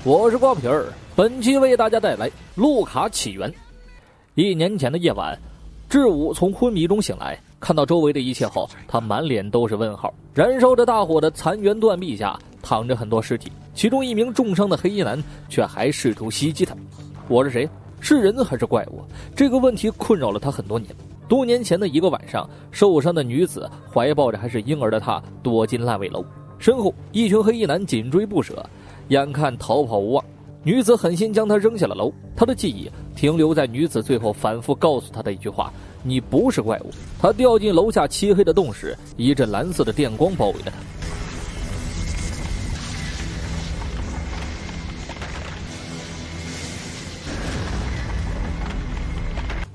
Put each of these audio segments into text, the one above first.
我是瓜皮儿，本期为大家带来路卡起源。1年前的夜晚，志武从昏迷中醒来，看到周围的一切后，他满脸都是问号。燃烧着大火的残垣断壁下躺着很多尸体，其中一名重伤的黑衣男却还试图袭击他。我是谁？是人还是怪物？这个问题困扰了他很多年。多年前的一个晚上，受伤的女子怀抱着还是婴儿的她躲进烂尾楼，身后一群黑衣男紧追不舍，眼看逃跑无望，女子狠心将她扔下了楼。她的记忆停留在女子最后反复告诉她的一句话：你不是怪物。她掉进楼下漆黑的洞时，一阵蓝色的电光包围了她。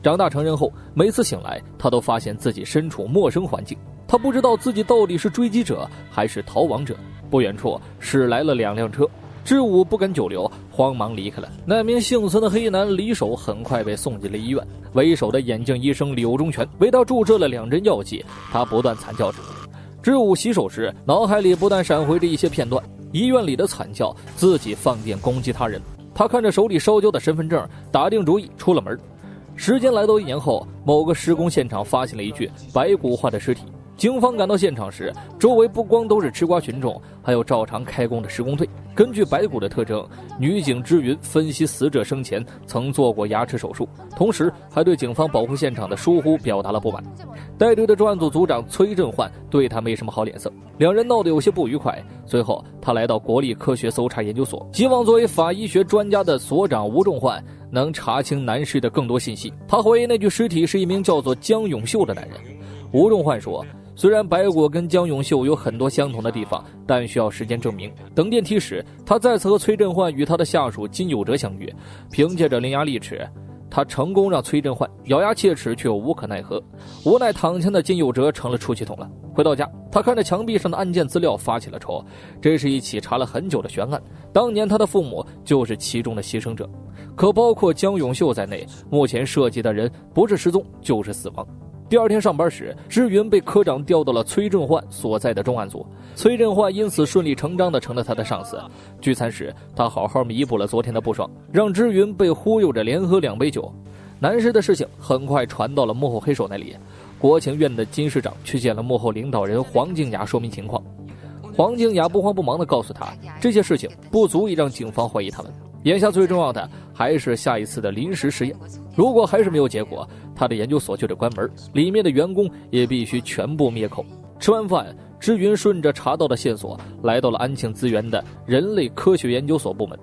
长大成人后，每次醒来，他都发现自己身处陌生环境。他不知道自己到底是追击者还是逃亡者。不远处驶来了2辆车，志武不敢久留，慌忙离开了。那名幸存的黑衣男李守很快被送进了医院。为首的眼镜医生柳忠全为他注射了2针药剂，他不断惨叫着。志武洗手时，脑海里不断闪回着一些片段：医院里的惨叫，自己放电攻击他人。他看着手里烧焦的身份证，打定主意出了门。时间来到1年后，某个施工现场发现了一具白骨化的尸体。警方赶到现场时，周围不光都是吃瓜群众，还有照常开工的施工队。根据白骨的特征，女警之云分析死者生前曾做过牙齿手术，同时还对警方保护现场的疏忽表达了不满。带队的专案组组长崔振焕对他没什么好脸色，两人闹得有些不愉快。随后他来到国立科学搜查研究所，希望作为法医学专家的所长吴仲焕能查清男尸的更多信息。他怀疑那具尸体是一名叫做江永秀的男人。吴仲焕说，虽然白果跟江永秀有很多相同的地方，但需要时间证明。等电梯时，他再次和崔振焕与他的下属金有哲相遇，凭借着伶牙俐齿，他成功让崔振焕咬牙切齿，却又无可奈何。无奈躺枪的金有哲成了出气筒了。回到家，他看着墙壁上的案件资料发起了愁。这是一起查了很久的悬案，当年他的父母就是其中的牺牲者，可包括江永秀在内，目前涉及的人不是失踪就是死亡。第2天上班时，志云被科长调到了崔振焕所在的重案组，崔振焕因此顺理成章地成了他的上司。聚餐时，他好好弥补了昨天的不爽，让志云被忽悠着连喝2杯酒。男尸的事情很快传到了幕后黑手那里，国情院的金市长去见了幕后领导人黄静雅说明情况。黄静雅不慌不忙地告诉他，这些事情不足以让警方怀疑他们，眼下最重要的还是下一次的临时实验。如果还是没有结果，他的研究所就得关门，里面的员工也必须全部灭口。吃完饭，志云顺着查到的线索来到了安庆资源的人类科学研究所部门。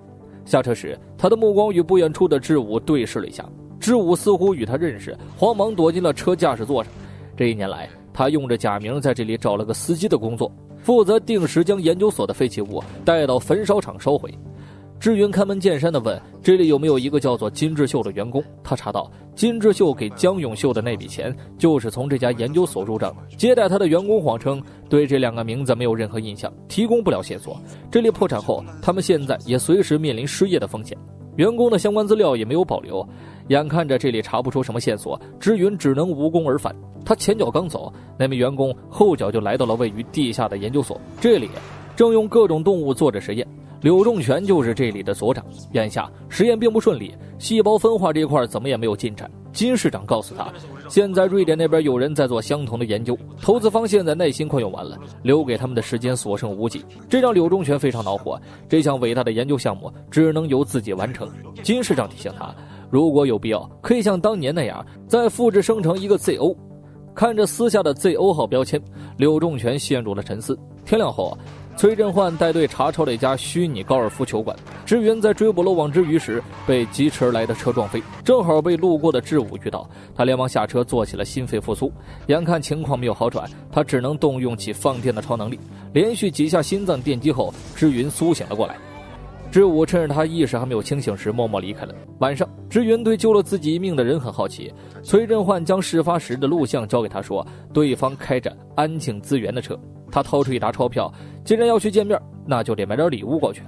下车时，他的目光与不远处的志武对视了一下，志武似乎与他认识，慌忙躲进了车驾驶座上。这1年来，他用着假名在这里找了个司机的工作，负责定时将研究所的废弃物带到焚烧厂烧毁。志云开门见山地问，这里有没有一个叫做金志秀的员工？他查到金志秀给江永秀的那笔钱就是从这家研究所入账。接待他的员工谎称对这2个名字没有任何印象，提供不了线索。这里破产后，他们现在也随时面临失业的风险，员工的相关资料也没有保留。眼看着这里查不出什么线索，志云只能无功而返。他前脚刚走，那名员工后脚就来到了位于地下的研究所，这里正用各种动物做着实验。柳仲全就是这里的所长。眼下实验并不顺利，细胞分化这块怎么也没有进展。金市长告诉他，现在瑞典那边有人在做相同的研究，投资方现在耐心快用完了，留给他们的时间所剩无几。这让柳仲全非常恼火，这项伟大的研究项目只能由自己完成。金市长提醒他，如果有必要，可以像当年那样再复制生成一个 ZO。 看着私下的 ZO 号标签，柳仲全陷入了沉思。天亮后，崔振焕带队查抄了一家虚拟高尔夫球馆。志云在追捕漏网之鱼时被疾驰而来的车撞飞，正好被路过的志武遇到，他连忙下车做起了心肺复苏。眼看情况没有好转，他只能动用起放电的超能力，连续几下心脏电击后，志云苏醒了过来。志武趁着他意识还没有清醒时默默离开了。晚上，志云对救了自己一命的人很好奇，崔振焕将事发时的录像交给他说，对方开着安庆资源的车。他掏出一沓钞票，既然要去见面，那就得买点礼物过去。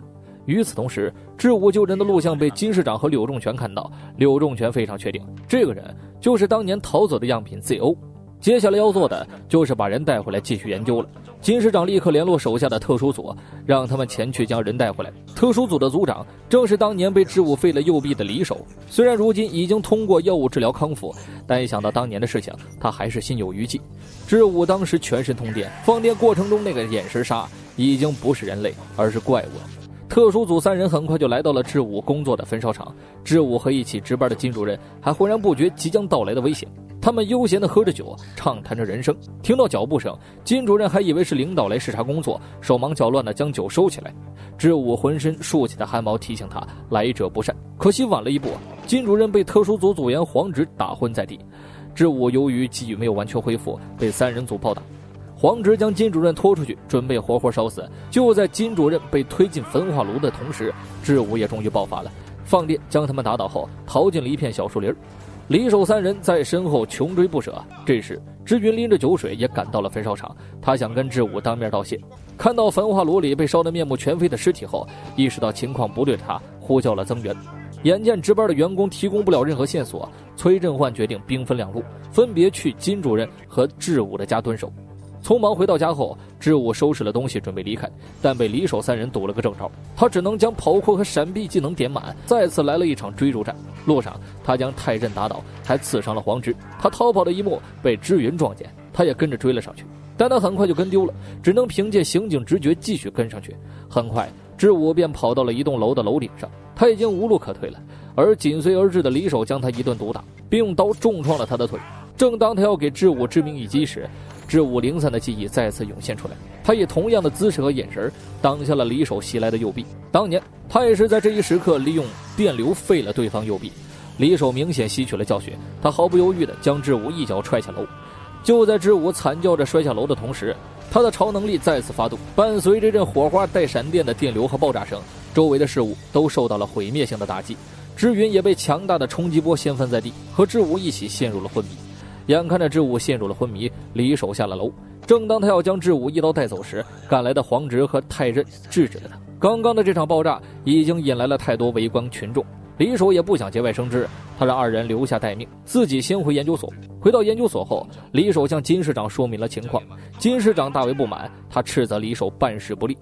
与此同时，志武救人的录像被金市长和柳仲全看到，柳仲全非常确定这个人就是当年逃走的样品 ZO。接下来要做的就是把人带回来继续研究了。金市长立刻联络手下的特殊组，让他们前去将人带回来。特殊组的组长正是当年被治武废了右臂的李守，虽然如今已经通过药物治疗康复，但一想到当年的事情，他还是心有余悸。治武当时全身通电，放电过程中那个眼神杀已经不是人类，而是怪物了。特殊组3人很快就来到了治武工作的焚烧厂，治武和一起值班的金主任还浑然不觉即将到来的危险。他们悠闲地喝着酒，畅谈着人生。听到脚步声，金主任还以为是领导来视察工作，手忙脚乱地将酒收起来。治武浑身竖起的汗毛提醒他来者不善，可惜晚了一步，金主任被特殊组组员黄直打昏在地。治武由于记忆没有完全恢复，被3人组暴打。黄直将金主任拖出去，准备活活烧死。就在金主任被推进焚化炉的同时，治武也终于爆发了，放电将他们打倒后，逃进了一片小树林。李守3人在身后穷追不舍。这时支云拎着酒水也赶到了焚烧厂，他想跟治武当面道谢。看到焚化炉里被烧得面目全非的尸体后，意识到情况不对的他呼叫了增援。眼见值班的员工提供不了任何线索，崔振焕决定兵分2路，分别去金主任和治武的家蹲守。匆忙回到家后，治武收拾了东西准备离开，但被李守3人堵了个正着，他只能将跑酷和闪避技能点满，再次来了一场追逐战。路上他将太任打倒，还刺伤了黄直。他逃跑的一幕被支云撞见，他也跟着追了上去，但他很快就跟丢了，只能凭借刑警直觉继续跟上去。很快治武便跑到了一栋楼的楼顶上，他已经无路可退了，而紧随而至的李守将他一顿毒打，并用刀重创了他的腿。正当他要给治武致命一击时，治武零散的记忆再次涌现出来，他以同样的姿势和眼神挡下了李守袭来的右臂。当年他也是在这一时刻利用电流废了对方右臂。李守明显吸取了教训，他毫不犹豫地将治武一脚踹下楼。就在治武惨叫着摔下楼的同时，他的超能力再次发动，伴随这阵火花带闪电的电流和爆炸声，周围的事物都受到了毁灭性的打击。支云也被强大的冲击波掀翻在地，和治武一起陷入了昏迷。眼看着治武陷入了昏迷，李守下了楼。正当他要将治武一刀带走时，赶来的黄直和太任制止了他。刚刚的这场爆炸已经引来了太多围观群众，李守也不想节外生枝，他让2人留下待命，自己先回研究所。回到研究所后，李守向金市长说明了情况。金市长大为不满，他斥责李守办事不力。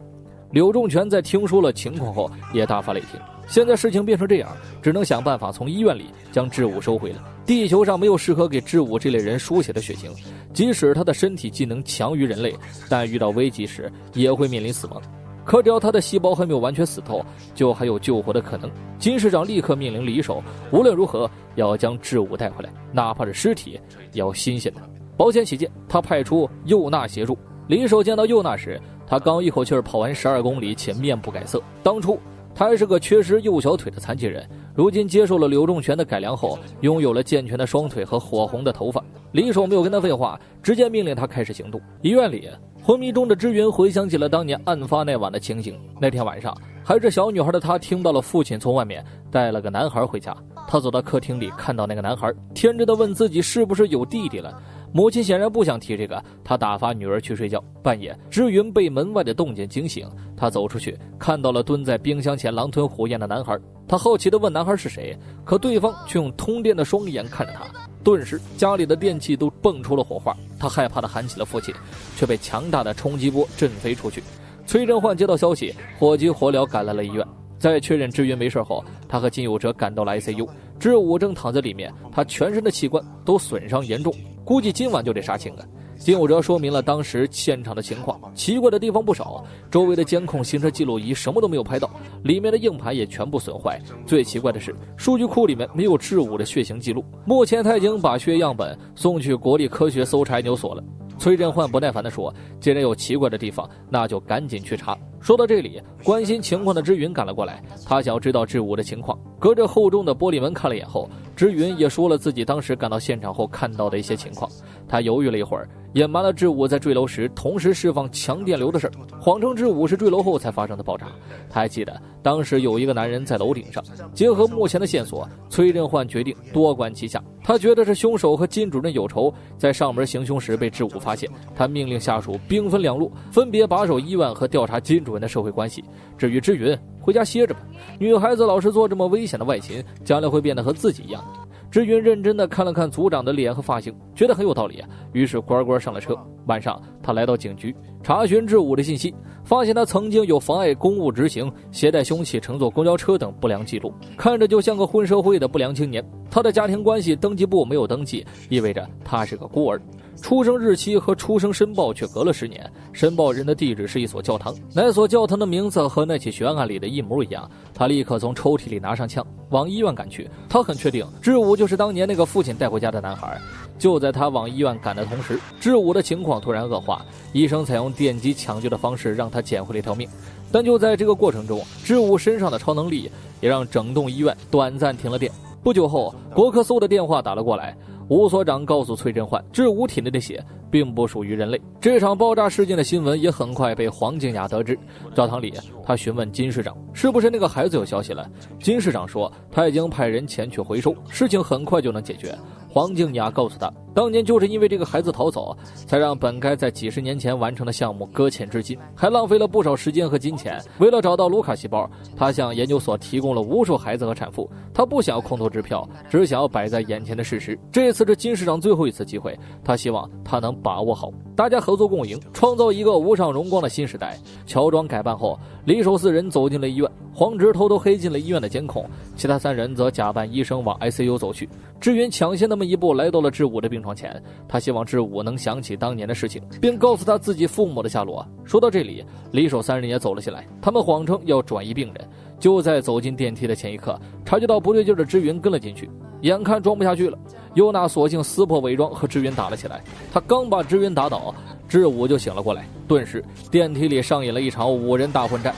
柳仲全在听说了情况后也大发雷霆，现在事情变成这样，只能想办法从医院里将治武收回了。地球上没有适合给治武这类人输血的血型，即使他的身体技能强于人类，但遇到危机时也会面临死亡。可只要他的细胞还没有完全死透，就还有救活的可能。金市长立刻命令李守，无论如何要将治武带回来，哪怕是尸体也要新鲜的。保险起见，他派出佑娜协助。李守见到佑娜时，他刚一口气跑完12公里，且面不改色。当初他还是个缺失右小腿的残疾人，如今接受了柳仲全的改良后，拥有了健全的双腿和火红的头发。李守没有跟他废话，直接命令他开始行动。医院里，昏迷中的支云回想起了当年案发那晚的情形。那天晚上，还是小女孩的她听到了父亲从外面带了个男孩回家。她走到客厅里，看到那个男孩，天真的问自己是不是有弟弟了。母亲显然不想提这个，她打发女儿去睡觉。半夜，支云被门外的动静惊醒，他走出去，看到了蹲在冰箱前狼吞虎咽的男孩。他好奇地问男孩是谁，可对方却用通电的双眼看着他。顿时家里的电器都蹦出了火花，他害怕地喊起了父亲，却被强大的冲击波震飞出去。崔振焕接到消息，火急火燎赶来了医院。在确认支云没事后，他和金有哲赶到了 ICU。支武正躺在里面，他全身的器官都损伤严重，估计今晚就得杀青了。金有哲说明了当时现场的情况，奇怪的地方不少，周围的监控、行车记录仪什么都没有拍到，里面的硬盘也全部损坏。最奇怪的是，数据库里面没有支武的血型记录。目前他已经把血样本送去国立科学搜查研究所了。崔振焕不耐烦地说，既然有奇怪的地方，那就赶紧去查。说到这里，关心情况的支云赶了过来，他想要知道支武的情况。隔着厚重的玻璃门看了眼后，支云也说了自己当时赶到现场后看到的一些情况。他犹豫了一会儿，隐瞒了支武在坠楼时同时释放强电流的事，谎称支武是坠楼后才发生的爆炸。他还记得当时有一个男人在楼顶上。结合目前的线索，崔振焕决定多管齐下。他觉得是凶手和金主任有仇，在上门行凶时被支武发现，他命令下属兵分2路，分别把守医院和调查金主任的社会关系。至于支云，回家歇着吧，女孩子老是做这么危险的外勤，将来会变得和自己一样。志云认真地看了看组长的脸和发型，觉得很有道理，于是乖乖上了车。晚上，他来到警局查询志武的信息，发现他曾经有妨碍公务执行、携带凶器乘坐公交车等不良记录，看着就像个混社会的不良青年。他的家庭关系登记簿没有登记，意味着他是个孤儿。出生日期和出生申报却隔了10年，申报人的地址是一所教堂，那所教堂的名字和那起悬案里的一模一样。他立刻从抽屉里拿上枪，往医院赶去。他很确定志武就是当年那个父亲带回家的男孩。就在他往医院赶的同时，志武的情况突然恶化，医生采用电击抢救的方式让他捡回了一条命。但就在这个过程中，志武身上的超能力也让整栋医院短暂停了电。不久后，国科搜的电话打了过来，吴所长告诉崔振焕，志武体内的血并不属于人类。这场爆炸事件的新闻也很快被黄静雅得知。教堂里，他询问金市长是不是那个孩子有消息了。金市长说他已经派人前去回收，事情很快就能解决。黄静雅告诉他，当年就是因为这个孩子逃走，才让本该在几十年前完成的项目搁浅至今，还浪费了不少时间和金钱。为了找到卢卡细胞，他向研究所提供了无数孩子和产妇。他不想要空头支票，只想要摆在眼前的事实。这次是金市长最后一次机会，他希望他能把握好。大家合作共赢，创造一个无上荣光的新时代。乔装改扮后，李守4人走进了医院，黄直偷偷黑进了医院的监控，其他3人则假扮医生往 ICU 走去。志云抢先那么一步来到了志武的病床前，他希望志武能想起当年的事情，并告诉他自己父母的下落。说到这里，李守3人也走了进来，他们谎称要转移病人。就在走进电梯的前一刻，察觉到不对劲的志云跟了进去，眼看装不下去了，尤娜索性撕破伪装和志云打了起来。他刚把志云打倒，志武就醒了过来，顿时电梯里上演了一场5人大混战。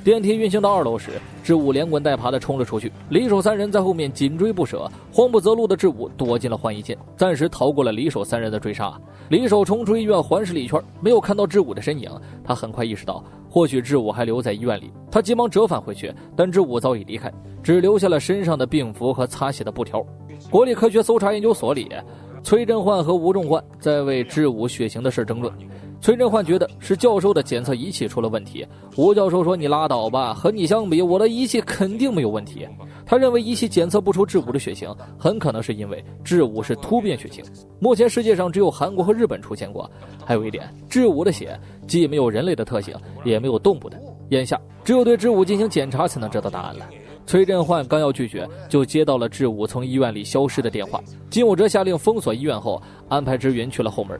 电梯运行到2楼时，志武连滚带爬地冲了出去，李守3人在后面紧追不舍。慌不择路的志武躲进了换衣间，暂时逃过了李守3人的追杀。李守冲出医院环视了一圈，没有看到志武的身影。他很快意识到，或许志武还留在医院里，他急忙折返回去，但志武早已离开，只留下了身上的病符和擦血的布条。国立科学搜查研究所里，崔振焕和吴仲焕在为志武血型的事争论。崔振焕觉得是教授的检测仪器出了问题，吴教授说你拉倒吧，和你相比我的仪器肯定没有问题。他认为仪器检测不出志武的血型，很可能是因为志武是突变血型，目前世界上只有韩国和日本出现过。还有一点，志武的血既没有人类的特性，也没有动物的，眼下只有对志武进行检查才能知道答案了。崔振焕刚要拒绝，就接到了志武从医院里消失的电话。金武哲下令封锁医院后，安排支云去了后门。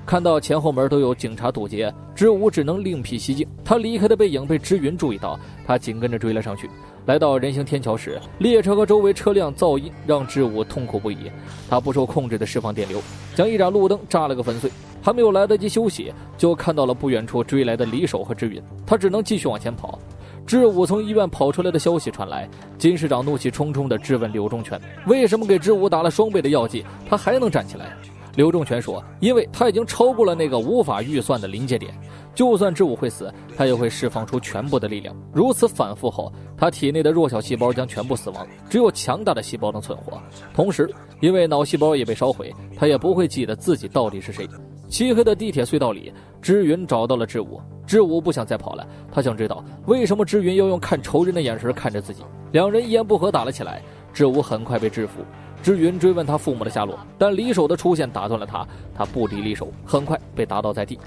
看到前后门都有警察堵截，志武只能另辟蹊径。他离开的背影被支云注意到，他紧跟着追了上去。来到人行天桥时，列车和周围车辆噪音让志武痛苦不已。他不受控制地释放电流，将一盏路灯炸了个粉碎。还没有来得及休息，就看到了不远处追来的李守和支云，他只能继续往前跑。志武从医院跑出来的消息传来，金市长怒气冲冲地质问柳仲全，为什么给志武打了双倍的药剂，他还能站起来？柳仲全说，因为他已经超过了那个无法预算的临界点，就算志武会死，他也会释放出全部的力量。如此反复后，他体内的弱小细胞将全部死亡，只有强大的细胞能存活。同时，因为脑细胞也被烧毁，他也不会记得自己到底是谁。漆黑的地铁隧道里，支云找到了志武。志武不想再跑了，他想知道为什么支云要用看仇人的眼神看着自己。两人一言不合打了起来，志武很快被制服。支云追问他父母的下落，但李守的出现打断了他，他不敌李守，很快被打倒在地。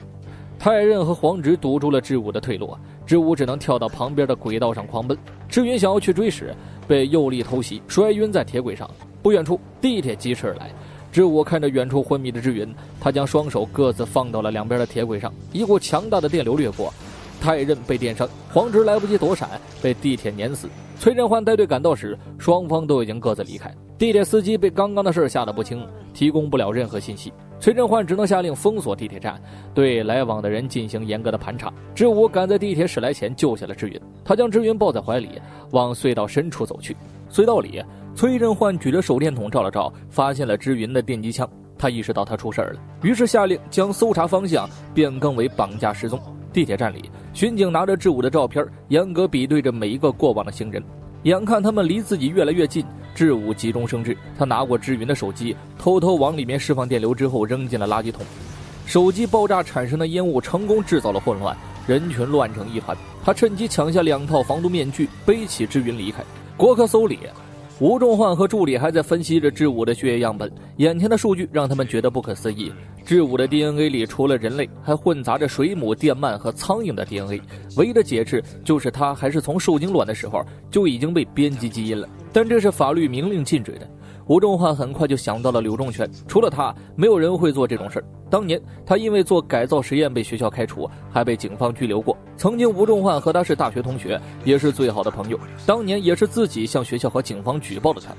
太任和黄直堵住了志武的退路，志武只能跳到旁边的轨道上狂奔。支云想要去追时，被右力偷袭，摔晕在铁轨上。不远处，地铁疾驰而来。志武看着远处昏迷的支云，他将双手各自放到了两边的铁轨上，一股强大的电流掠过。太任被电伤，黄直来不及躲闪，被地铁碾死。崔振焕带队赶到时，双方都已经各自离开。地铁司机被刚刚的事吓得不轻，提供不了任何信息。崔振焕只能下令封锁地铁站，对来往的人进行严格的盘查。支武赶在地铁驶来前救下了支云，他将支云抱在怀里，往隧道深处走去。隧道里，崔振焕举着手电筒照了照，发现了支云的电击枪。他意识到他出事了，于是下令将搜查方向变更为绑架失踪。地铁站里，巡警拿着志武的照片，严格比对着每一个过往的行人。眼看他们离自己越来越近，志武急中生智，他拿过志云的手机，偷偷往里面释放电流之后扔进了垃圾桶。手机爆炸产生的烟雾成功制造了混乱，人群乱成一团。他趁机抢下2套防毒面具，背起志云离开。国科搜里，吴仲焕和助理还在分析着志武的血液样本，眼前的数据让他们觉得不可思议。志武的 DNA 里除了人类，还混杂着水母、电鳗和苍蝇的 DNA， 唯一的解释就是他还是从受精卵的时候就已经被编辑基因了，但这是法律明令禁止的。吴仲焕很快就想到了柳仲全，除了他，没有人会做这种事儿。当年他因为做改造实验被学校开除，还被警方拘留过。曾经吴仲焕和他是大学同学，也是最好的朋友，当年也是自己向学校和警方举报的他。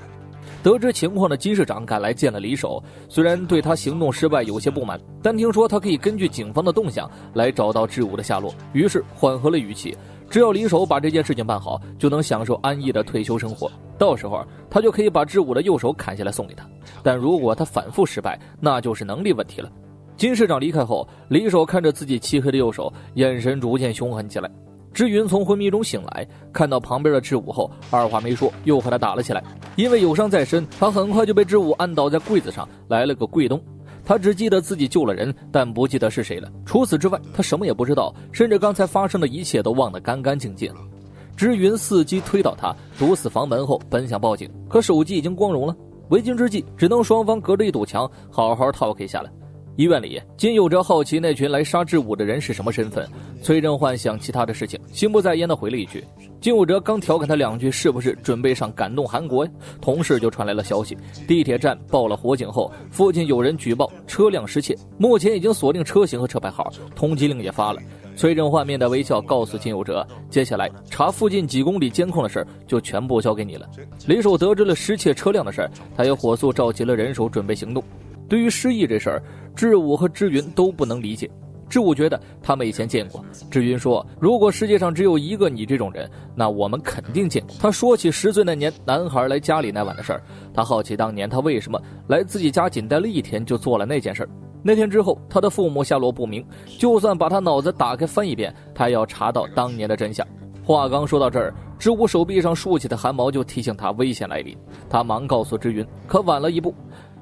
得知情况的金市长赶来见了李守，虽然对他行动失败有些不满，但听说他可以根据警方的动向来找到志武的下落，于是缓和了语气，只要李守把这件事情办好，就能享受安逸的退休生活，到时候他就可以把志武的右手砍下来送给他，但如果他反复失败，那就是能力问题了。金市长离开后，李守看着自己漆黑的右手，眼神逐渐凶狠起来。志云从昏迷中醒来，看到旁边的志武后，二话没说，又和他打了起来。因为有伤在身，他很快就被志武按倒在柜子上，来了个跪咚。他只记得自己救了人，但不记得是谁了。除此之外，他什么也不知道，甚至刚才发生的一切都忘得干干净净。志云伺机推倒他，堵死房门后，本想报警，可手机已经光荣了。为今之计，只能双方隔着一堵墙，好好套 K 下来。医院里，金有哲好奇那群来杀志武的人是什么身份。崔振焕想其他的事情，心不在焉地回了一句。金有哲刚调侃他2句，是不是准备上感动韩国呀？同事就传来了消息，地铁站报了火警后，附近有人举报车辆失窃，目前已经锁定车型和车牌号，通缉令也发了。崔振焕面带微笑告诉金有哲，接下来查附近几公里监控的事就全部交给你了。李守得知了失窃车辆的事，他也火速召集了人手准备行动。对于失忆这事儿，志武和志云都不能理解。志武觉得他们以前见过，志云说如果世界上只有一个你这种人，那我们肯定见过。他说起10岁那年男孩来家里那晚的事儿，他好奇当年他为什么来自己家仅待了1天就做了那件事儿。那天之后，他的父母下落不明，就算把他脑子打开翻一遍，他也要查到当年的真相。话刚说到这儿，志武手臂上竖起的汗毛就提醒他危险来临，他忙告诉志云，可晚了一步。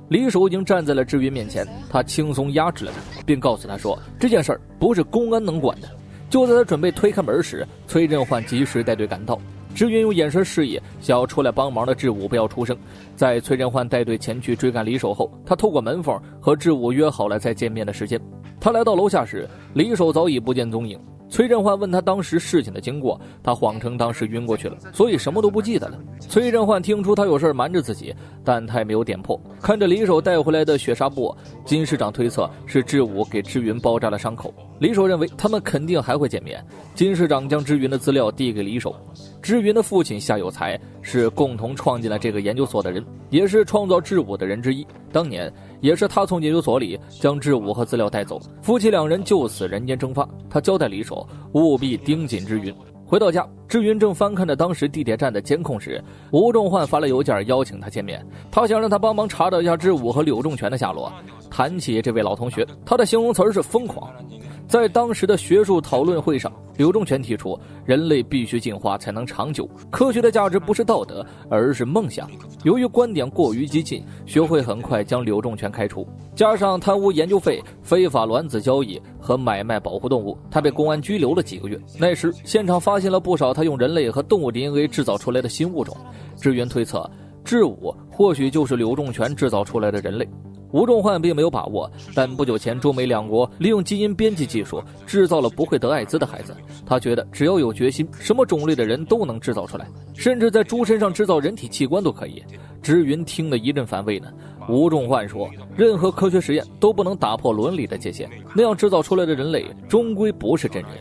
李守已经站在了志云面前，他轻松压制了他，并告诉他说这件事儿不是公安能管的。就在他准备推开门时，崔振焕及时带队赶到，志云用眼神示意想要出来帮忙的志武不要出声。在崔振焕带队前去追赶李守后，他透过门缝和志武约好了再见面的时间。他来到楼下时，李守早已不见踪影。崔振焕问他当时事情的经过，他谎称当时晕过去了，所以什么都不记得了。崔振焕听出他有事瞒着自己，但他也没有点破。看着李守带回来的雪纱布，金市长推测是志武给志云包扎了伤口。李守认为他们肯定还会见面。金市长将志云的资料递给李守。志云的父亲夏有才是共同创建了这个研究所的人，也是创造志武的人之一。当年也是他从研究所里将志武和资料带走，夫妻2人就此人间蒸发。他交代李守务必盯紧志云。回到家，志云正翻看着当时地铁站的监控时，吴仲焕发了邮件邀请他见面，他想让他帮忙查找一下志武和柳仲全的下落。谈起这位老同学，他的形容词是疯狂。在当时的学术讨论会上，柳仲全提出人类必须进化才能长久，科学的价值不是道德，而是梦想。由于观点过于激进，学会很快将柳仲全开除，加上贪污研究费、非法卵子交易和买卖保护动物，他被公安拘留了几个月。那时现场发现了不少他用人类和动物 DNA 制造出来的新物种，志云推测志武或许就是柳仲全制造出来的人类。吴仲焕并没有把握，但不久前中美2国利用基因编辑技术制造了不会得艾滋的孩子。他觉得只要有决心，什么种类的人都能制造出来，甚至在猪身上制造人体器官都可以。志云听得一阵反胃呢。吴仲焕说，任何科学实验都不能打破伦理的界限，那样制造出来的人类终归不是真人。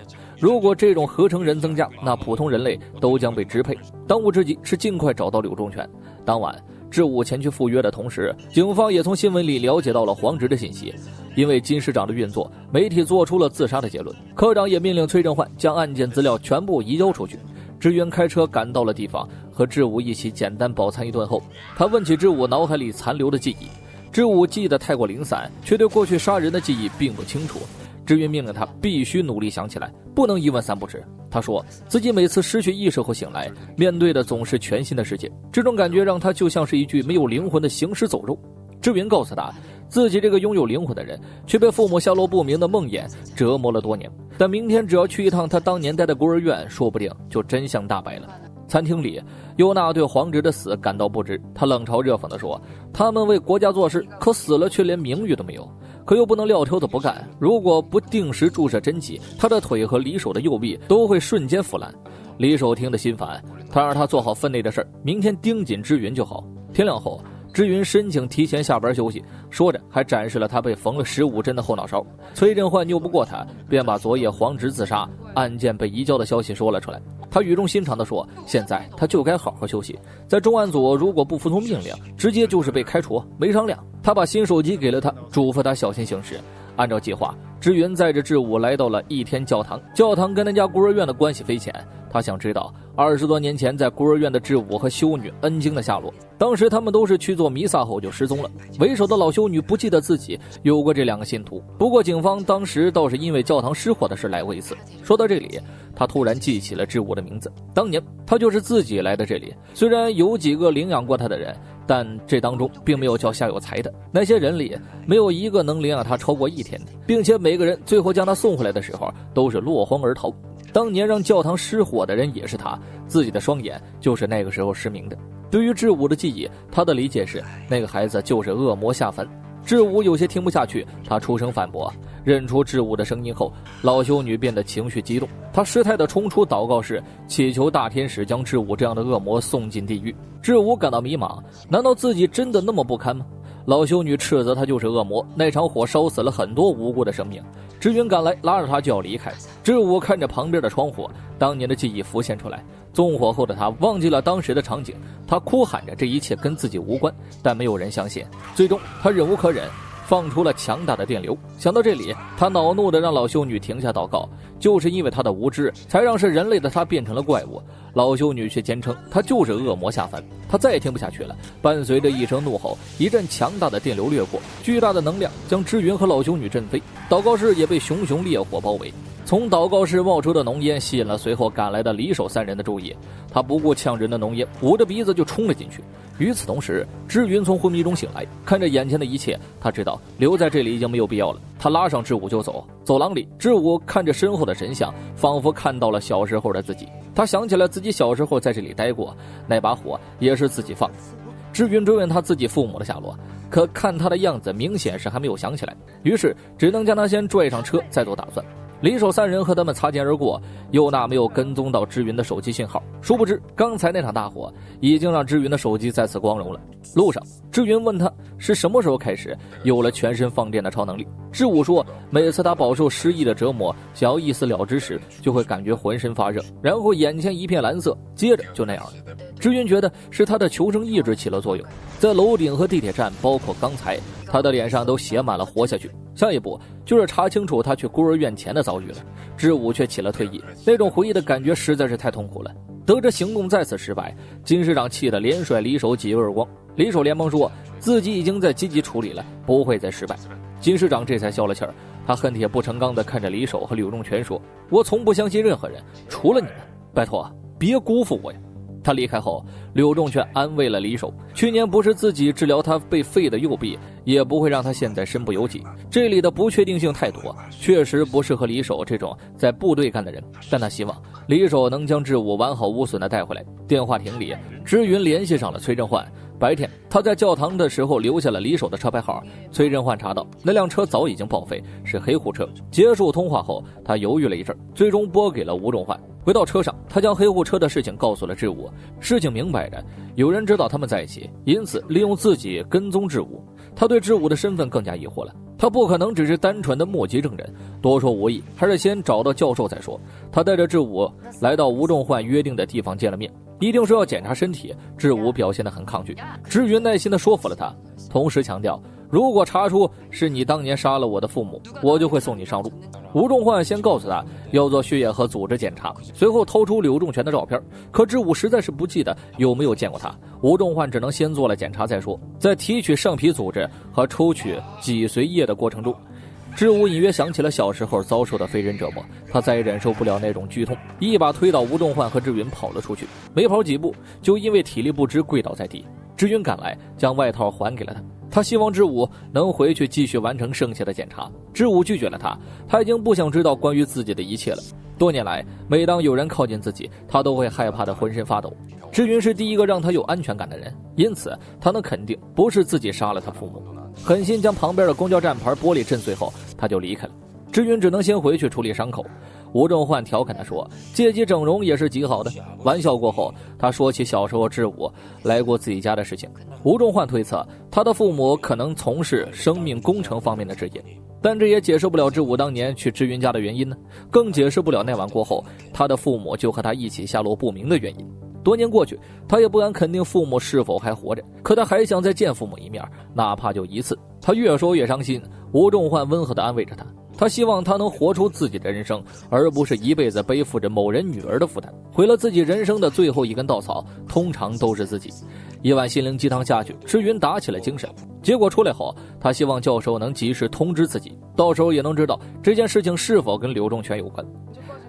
如果这种合成人增加，那普通人类都将被支配。当务之急是尽快找到柳仲全。当晚志武前去赴约的同时，警方也从新闻里了解到了黄直的信息。因为金市长的运作，媒体做出了自杀的结论。科长也命令崔振焕将案件资料全部移交出去。志云开车赶到了地方，和志武一起简单饱餐一顿后，他问起志武脑海里残留的记忆。知武记得太过零散，却对过去杀人的记忆并不清楚。知云命令他必须努力想起来，不能一问三不知。他说自己每次失去意识后醒来，面对的总是全新的世界，这种感觉让他就像是一具没有灵魂的行尸走肉。知云告诉他，自己这个拥有灵魂的人却被父母下落不明的梦魇折磨了多年，但明天只要去一趟他当年待的孤儿院，说不定就真相大白了。餐厅里，尤娜对皇侄的死感到不值，他冷嘲热讽地说，他们为国家做事，可死了却连名誉都没有，可又不能撂挑子不干，如果不定时注射针剂，他的腿和李手的右臂都会瞬间腐烂。李手听得心烦，他让他做好分内的事，明天盯紧知云就好。天亮后，知云申请提前下班休息，说着还展示了他被缝了15针的后脑勺。崔振焕拗不过他，便把昨夜皇侄自杀案件被移交的消息说了出来。他语重心长地说，现在他就该好好休息，在重案组如果不服从命令，直接就是被开除，没商量。他把新手机给了他，嘱咐他小心行事。按照计划，知云载着智武来到了一天教堂，教堂跟那家孤儿院的关系匪浅，他想知道20多年前在孤儿院的智武和修女恩晶的下落。当时他们都是去做弥撒后就失踪了，为首的老修女不记得自己有过这2个信徒，不过警方当时倒是因为教堂失火的事来过一次。说到这里，他突然记起了智武的名字，当年他就是自己来的这里，虽然有几个领养过他的人，但这当中并没有叫夏有才的，那些人里没有一个能领养他超过1天的，并且每个人最后将他送回来的时候都是落荒而逃。当年让教堂失火的人也是他，自己的双眼就是那个时候失明的。对于智武的记忆，他的理解是那个孩子就是恶魔下凡。智武有些听不下去，他出声反驳。认出智武的声音后，老修女变得情绪激动，她失态地冲出祷告室，祈求大天使将智武这样的恶魔送进地狱。智武感到迷茫，难道自己真的那么不堪吗？老修女斥责他就是恶魔，那场火烧死了很多无辜的生命。知云赶来，拉着他就要离开。知武看着旁边的窗户，当年的记忆浮现出来。纵火后的他忘记了当时的场景，他哭喊着这一切跟自己无关，但没有人相信。最终他忍无可忍，放出了强大的电流。想到这里，他恼怒地让老修女停下祷告，就是因为他的无知，才让是人类的他变成了怪物。老修女却坚称他就是恶魔下凡。他再也听不下去了，伴随着一声怒吼，一阵强大的电流掠过，巨大的能量将知云和老修女震飞，祷告室也被熊熊烈火包围。从祷告室冒出的浓烟吸引了随后赶来的李守3人的注意，他不顾呛人的浓烟，捂着鼻子就冲了进去。与此同时，知云从昏迷中醒来，看着眼前的一切，他知道留在这里已经没有必要了。他拉上知武就走。走廊里，知武看着身后的神像，仿佛看到了小时候的自己。他想起了自己小时候在这里待过，那把火也是自己放的。知云追问他自己父母的下落，可看他的样子，明显是还没有想起来，于是只能将他先拽上车，再做打算。李守3人和他们擦肩而过，尤娜没有跟踪到知云的手机信号，殊不知刚才那场大火已经让知云的手机再次光荣了。路上，知云问他是什么时候开始有了全身放电的超能力。知武说，每次他饱受失忆的折磨，想要一死了之时，就会感觉浑身发热，然后眼前一片蓝色，接着就那样了。知云觉得是他的求生意志起了作用，在楼顶和地铁站，包括刚才，他的脸上都写满了活下去。下一步就是查清楚他去孤儿院前的遭遇了。知武却起了退意，那种回忆的感觉实在是太痛苦了。得知行动再次失败，金市长气得连甩李守几个耳光。李守连忙说自己已经在积极处理了，不会再失败。金市长这才消了气儿，他恨铁不成钢地看着李守和柳仲全说，我从不相信任何人，除了你们，拜托别辜负我呀。他离开后，柳仲却安慰了李守，去年不是自己治疗他被废的右臂，也不会让他现在身不由己。这里的不确定性太多，确实不适合李守这种在部队干的人，但他希望李守能将志武完好无损地带回来。电话亭里，知云联系上了崔振焕。白天他在教堂的时候留下了李守的车牌号，崔振焕查到那辆车早已经报废，是黑户车。结束通话后，他犹豫了一阵，最终拨给了吴仲焕。回到车上，他将黑户车的事情告诉了志武。事情明摆着，有人知道他们在一起，因此利用自己跟踪志武。他对志武的身份更加疑惑了，他不可能只是单纯的目击证人，多说无益，还是先找到教授再说。他带着志武来到吴仲焕约定的地方见了面，一定是要检查身体。志武表现得很抗拒，知云耐心地说服了他，同时强调如果查出是你当年杀了我的父母，我就会送你上路。吴仲焕先告诉他要做血液和组织检查，随后掏出柳仲全的照片，可知武实在是不记得有没有见过他。吴仲焕只能先做了检查再说。在提取上皮组织和抽取脊髓液的过程中，知武隐约想起了小时候遭受的非人折磨，他再也忍受不了那种剧痛，一把推倒吴仲焕和志云跑了出去，没跑几步就因为体力不支跪倒在地。志云赶来将外套还给了他，他希望知武能回去继续完成剩下的检查。知武拒绝了他已经不想知道关于自己的一切了。多年来，每当有人靠近自己，他都会害怕的浑身发抖。志云是第一个让他有安全感的人，因此他能肯定不是自己杀了他父母。狠心将旁边的公交站牌玻璃震碎后，他就离开了。志云只能先回去处理伤口。吴仲焕调侃他说，借机整容也是极好的。玩笑过后，他说起小时候志武来过自己家的事情。吴仲焕推测他的父母可能从事生命工程方面的职业，但这也解释不了志武当年去志云家的原因呢，更解释不了那晚过后他的父母就和他一起下落不明的原因。多年过去，他也不敢肯定父母是否还活着，可他还想再见父母一面，哪怕就一次。他越说越伤心，吴仲焕温和地安慰着他，他希望他能活出自己的人生，而不是一辈子背负着某人女儿的负担。毁了自己人生的最后一根稻草，通常都是自己。一碗心灵鸡汤下去，志云打起了精神。结果出来后，他希望教授能及时通知自己，到时候也能知道这件事情是否跟柳仲全有关。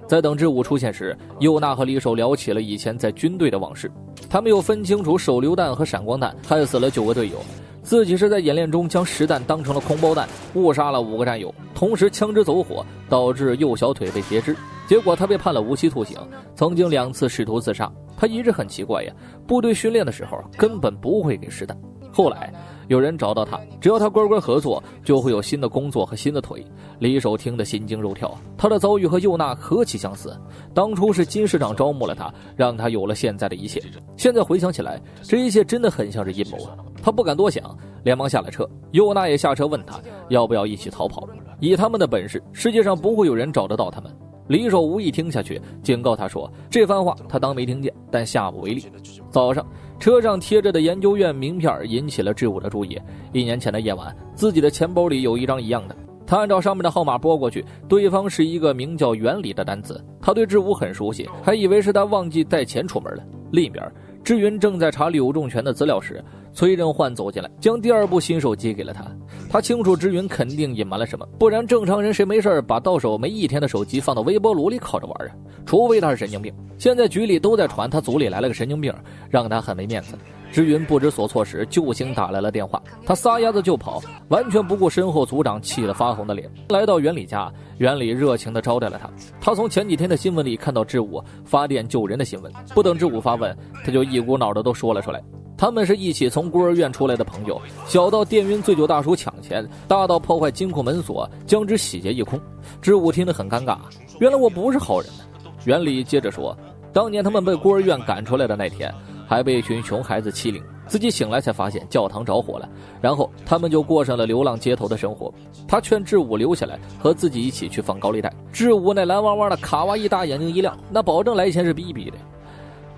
在等志武出现时，佑娜和李守聊起了以前在军队的往事。他没有分清楚手榴弹和闪光弹害死了9个队友，自己是在演练中将实弹当成了空包弹，误杀了5个战友，同时枪支走火，导致右小腿被截肢。结果他被判了无期徒刑，曾经2次试图自杀。他一直很奇怪呀，部队训练的时候根本不会给实弹。后来有人找到他，只要他乖乖合作，就会有新的工作和新的腿。李守听得心惊肉跳，他的遭遇和佑娜何其相似。当初是金师长招募了他，让他有了现在的一切。现在回想起来，这一切真的很像是阴谋啊！他不敢多想，连忙下了车。佑娜也下车问他要不要一起逃跑。以他们的本事，世界上不会有人找得到他们。李守无意听下去，警告他说这番话他当没听见，但下不为例。早上，车上贴着的研究院名片引起了志武的注意。1年前的夜晚，自己的钱包里有一张一样的，他按照上面的号码拨过去，对方是一个名叫原理的单词。他对志武很熟悉，还以为是他忘记带钱出门了。另一边，志云正在查柳仲全的资料时，崔仁焕走进来，将第2部新手机给了他。他清楚志云肯定隐瞒了什么，不然正常人谁没事把到手没1天的手机放到微波炉里烤着玩啊？除非他是神经病。现在局里都在传他组里来了个神经病，让他很没面子。志云不知所措时，救星打来了电话，他撒丫子就跑，完全不顾身后组长气得发红的脸。来到原理家，原理热情地招待了他。他从前几天的新闻里看到志武发电救人的新闻，不等志武发问，他就一股脑的都说了出来。他们是一起从孤儿院出来的朋友，小到电晕醉酒大叔抢钱，大到破坏金库门锁将之洗劫一空。志武听得很尴尬，原来我不是好人呢。原理接着说，当年他们被孤儿院赶出来的那天，还被一群熊孩子欺凌，自己醒来才发现教堂着火了，然后他们就过上了流浪街头的生活。他劝志武留下来和自己一起去放高利贷。志武那蓝汪汪的卡哇伊大眼睛一亮，那保证来钱是逼逼的。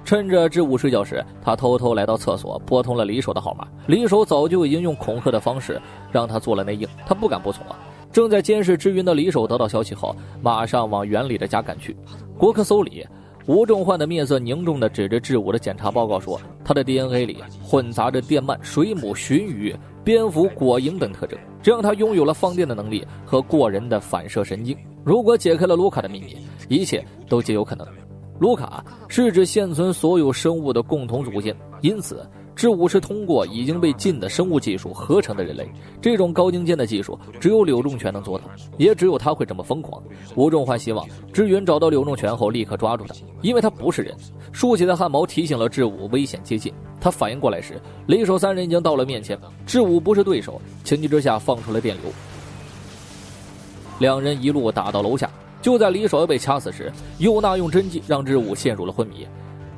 趁着志武睡觉时，他偷偷来到厕所，拨通了李守的号码。李守早就已经用恐吓的方式让他做了内应，他不敢不从啊。正在监视志云的李守得到消息后，马上往原理的家赶去。国科搜里，吴仲焕的面色凝重地指着志武的检查报告说，他的 DNA 里混杂着电鳗、水母、鲟鱼、蝙蝠、果蝇等特征，这让他拥有了放电的能力和过人的反射神经。如果解开了卢卡的秘密，一切都皆有可能。卢卡是指现存所有生物的共同祖先，因此志武是通过已经被禁的生物技术合成的人类。这种高精尖的技术只有柳仲全能做到，也只有他会这么疯狂。吴仲焕希望志云找到柳仲全后立刻抓住他，因为他不是人。竖起的汗毛提醒了志武危险接近，他反应过来时，李守3人已经到了面前。志武不是对手，情急之下放出了电流，2人一路打到楼下。就在李守要被掐死时，佑娜用针剂让志武陷入了昏迷。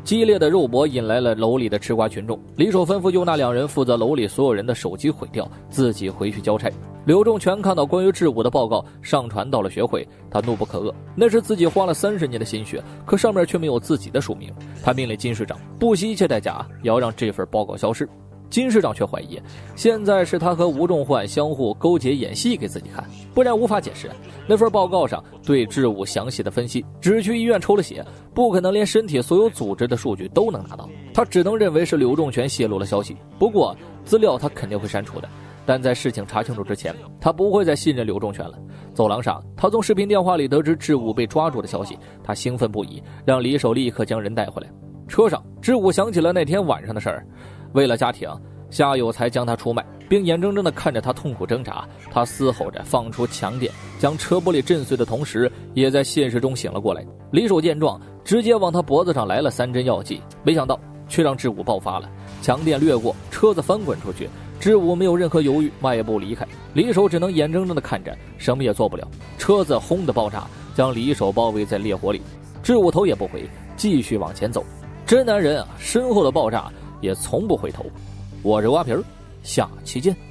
激烈的肉搏引来了楼里的吃瓜群众。李守吩咐佑娜2人负责楼里所有人的手机毁掉，自己回去交差。柳仲全看到关于志武的报告上传到了学会，他怒不可遏，那是自己花了30年的心血，可上面却没有自己的署名。他命令金市长不惜一切代价也要让这份报告消失。金市长却怀疑，现在是他和吴仲焕相互勾结演戏给自己看，不然无法解释那份报告上对志武详细的分析，只去医院抽了血，不可能连身体所有组织的数据都能拿到，他只能认为是柳仲全泄露了消息。不过资料他肯定会删除的，但在事情查清楚之前，他不会再信任柳仲全了。走廊上，他从视频电话里得知志武被抓住的消息，他兴奋不已，让李守立刻将人带回来。车上，志武想起了那天晚上的事儿，为了家庭，夏有才将他出卖，并眼睁睁地看着他痛苦挣扎。他嘶吼着放出强电，将车玻璃震碎的同时，也在现实中醒了过来。李守见状，直接往他脖子上来了3针药剂，没想到却让志武爆发了，强电掠过，车子翻滚出去。志武没有任何犹豫，迈步离开。李守只能眼睁睁地看着，什么也做不了。车子轰的爆炸，将李守包围在烈火里。志武头也不回，继续往前走。真男人啊，身后的爆炸也从不回头。我是蛙皮儿，下期见。